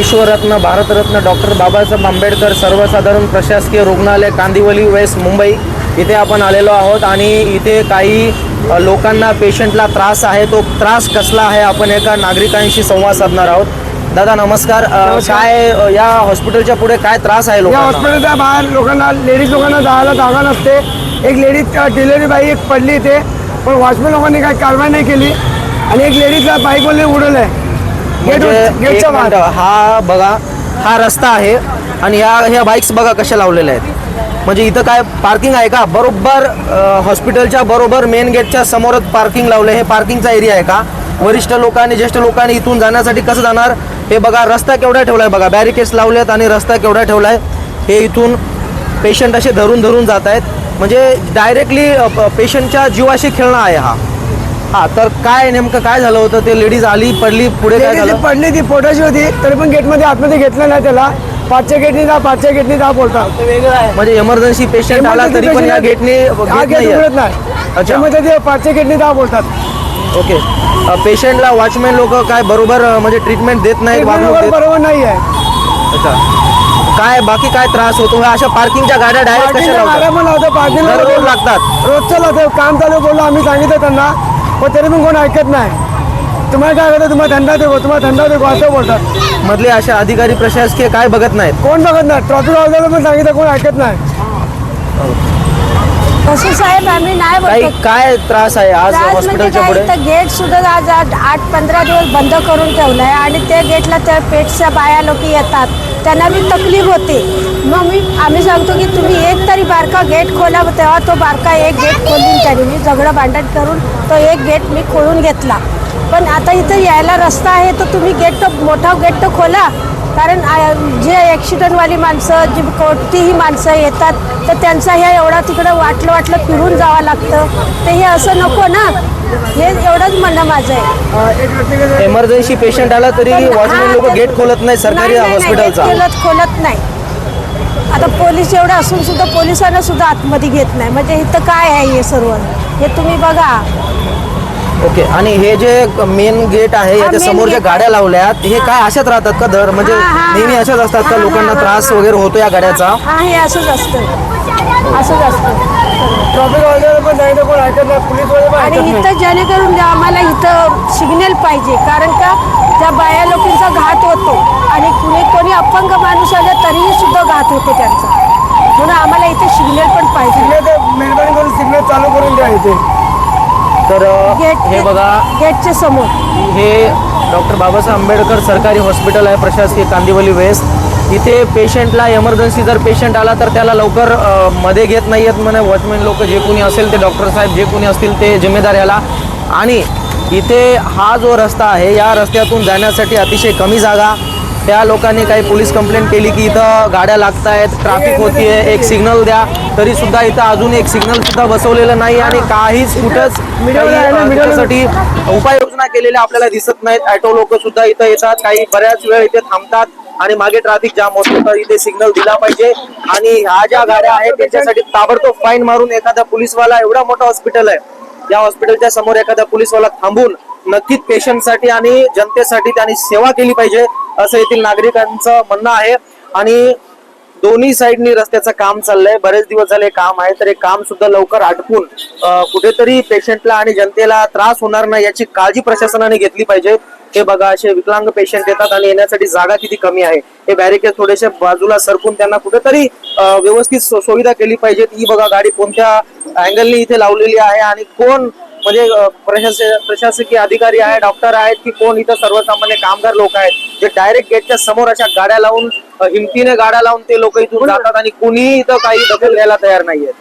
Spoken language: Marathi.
विश्वरत्न भारतरत्न डॉक्टर बाबासाहेब आंबेडकर सर्वसाधारण प्रशासकीय रुग्णालय कांदिवली वेस्ट मुंबई इथे आपण आलेलो आहोत आणि इथे काही लोकांना पेशंटला त्रास आहे। तो त्रास कसला आहे आपण एका नागरिकांशी संवाद साधणार आहोत। दादा नमस्कार। काय या हॉस्पिटलच्या पुढे काय त्रास आहे लोकांना? या हॉस्पिटलच्या बाहेर लोकांना लेडीज लोकांना जायला जागा नसते। एक लेडीज डिलिव्हरी बाई एक पडली इथे, पण वॉचमॅन लोकांनी काही कारवाई नाही केली आणि एक लेडीजला बाईकवरती उडवलंय गेटच्या बाहेर। हा बघा, हा रस्ता आहे आणि ह्या बाईक्स बघा कशा लावलेल्या आहेत। म्हणजे इथं काय पार्किंग आहे का? बरोबर हॉस्पिटलच्या बरोबर मेन गेटच्या समोरच पार्किंग लावले। हे पार्किंगचा एरिया आहे का? वरिष्ठ लोकांनी ज्येष्ठ लोकांनी इथून जाण्यासाठी कसं जाणार? हे बघा रस्ता केवढा ठेवलाय, बघा बॅरिकेड्स लावलेत आणि रस्ता केवढा ठेवलाय। हे इथून पेशंट असे धरून धरून जात आहेत, म्हणजे डायरेक्टली पेशंटच्या जीवाशी खेळणं आहे हा। तर काय नेमकं काय झालं होतं? ते लेडीज आली पडली, पुढे काय झालं? पडली ती पोटाशी होती, तरी पण गेटमध्ये आतमध्ये घेतलं नाही त्याला। पाचच्या गेटनी जा बोलतात। म्हणजे इमर्जन्सी पेशंट आला तरी पण या गेटने उघडत नाही। अच्छा, ते पाचच्या गेटनी जा बोलतात। ओके। पेशंटला वॉचमॅन लोक काय बरोबर म्हणजे ट्रीटमेंट देत नाहीत, बरोबर नाही आहे। अच्छा, काय बाकी काय त्रास होतो? अशा पार्किंगच्या गाड्या डायरेक्ट कशा पार्किंग लागतात? रोजचं लागतं। काम चालू बोललो आम्ही, सांगितलं त्यांना, पण तरी पण कोण ऐकत नाही। तुम्हाला काय करतो? तुम्हाला धंदा देऊ असं बोलतात। मधले अशा अधिकारी प्रशासकीय काय बघत नाहीत? कोण बघत नाही? ट्रॉफिक ऑर्डर पण सांगितलं, कोण ऐकत नाही। कसं साहेब, आम्ही नाही काही बोलतो। काय त्रास आहे आज हॉस्पिटलच्या पुढे? गेट सुद्धा आज 8-15 दिवस बंद करून ठेवलाय आणि त्या गेटला त्या पेटच्या बाया लोक येतात, त्यांना बी तकलीफ होते। मग आम्ही सांगतो की तुम्ही एक तरी बारका गेट खोला। तेव्हा तो बारका एक गेट खोलून त्यांनी मी झगडं भांडण करून तो एक गेट मी खोलून घेतला। पण आता इथं यायला रस्ता आहे, तर तुम्ही गेट तो मोठा गेट तो खोला, कारण जे ॲक्सिडेंटवाली माणसं जी कोणतीही माणसं येतात तर त्यांचा ह्या एवढा तिकडं वाटलं फिरून जावं लागतं, तर हे असं नको ना। हे एवढंच म्हणणं माझं आहे। इमर्जन्सी पेशंट आला तरी वॉचमॅन लोक गेट खोलत नाही सरकारी हॉस्पिटलचा? खोलत नाही। आता पोलीस एवढं असून सुद्धा पोलिसांना सुद्धा आतमध्ये घेत नाही, म्हणजे इथं काय आहे हे सर्व? हे तुम्ही बघा। ओके। आणि हे जे मेन गेट आहे याच्या समोर ज्या गाड्या लावल्यात, हे काय अशाच राहतात का दर? म्हणजे नेहमी अशाच असतात का? लोकांना त्रास वगैरे होतो या गाड्याचा? हे असंच असतं। ट्रॉफिक ऑर्डर पण सांगितलं, कोण ऐकत नाही। पोलीस आणि इथं जेणेकरून आम्हाला इथं सिग्नल पाहिजे, कारण का त्या बाया लोकांचा घात होतो आणि कोणी अपंग माणूस आला तरीही सुद्धा घात होतो त्यांचा, म्हणून आम्हाला इथे सिग्नल पण पाहिजे। मेहरबानी करून सिग्नल चालू करून द्या इथे। तर हे बघा, गेटच्या समोर हे डॉक्टर बाबासाहेब आंबेडकर सरकारी हॉस्पिटल आहे प्रशासकीय कांदिवली वेस्ट। इथे पेशंटला इमर्जन्सी जर पेशंट आला तर त्याला लवकर मध्ये घेत नाही आहेत म्हणे वॉचमॅन लोक। जे कोणी असेल ते डॉक्टर साहेब जे कोणी असतील ते जिम्मेदार याला। आणि इथे हा जो रस्ता आहे या रस्त्यातून जाण्यासाठी अतिशय कमी जागा। त्या लोकांनी काही पोलीस कंप्लेंट केली की इथं गाड्या लागत आहेत, ट्रॅफिक होतीये, एक सिग्नल द्या, तरी सुद्धा इथं अजून एक सिग्नल सुद्धा बसवलेलं नाही आणि काहीच कुठंच त्यासाठी उपाययोजना केलेल्या आपल्याला दिसत नाहीत। ऑटो लोक सुद्धा इथं येतात, काही बऱ्याच वेळ इथे थांबतात आणि मागे ट्रॅफिक जाम होतं, तर इथे सिग्नल दिला पाहिजे। आणि ह्या ज्या गाड्या आहेत त्याच्यासाठी ताबडतोब फाईन मारून एखादा पोलीसवाला, एवढा मोठा हॉस्पिटल आहे, या हॉस्पिटलच्या समोर एखादा पोलीसवाला थांबून नक्कीच पेशंटसाठी आणि जनतेसाठी त्यांनी सेवा केली पाहिजे, असं येथील नागरिकांचं म्हणणं आहे। आणि दोन्ही साईडनी रस्त्याचं काम चाललंय, बरेच दिवस झाले काम आहे, तर हे काम सुद्धा लवकर आटपून कुठेतरी पेशंटला आणि जनतेला त्रास होणार नाही याची काळजी प्रशासनाने घेतली पाहिजे। हे बघा, असे विकलांग पेशंट येतात आणि येण्यासाठी जागा किती कमी आहे। हे बॅरिकेड थोडेसे बाजूला सरकून त्यांना कुठेतरी व्यवस्थित सुविधा केली पाहिजे। ही बघा गाडी कोणत्या अँगलनी इथे लावलेली आहे आणि कोण म्हणजे प्रशासकीय अधिकारी आहे, डॉक्टर आहेत की कोण इथं सर्वसामान्य कामगार लोक आहेत जे डायरेक्ट गेटच्या समोर अशा गाड्या लावून हिमतीने गाड्या लावून ते लोक इथून जातात आणि कुणीही इथं काही दखल घ्यायला तयार नाहीये।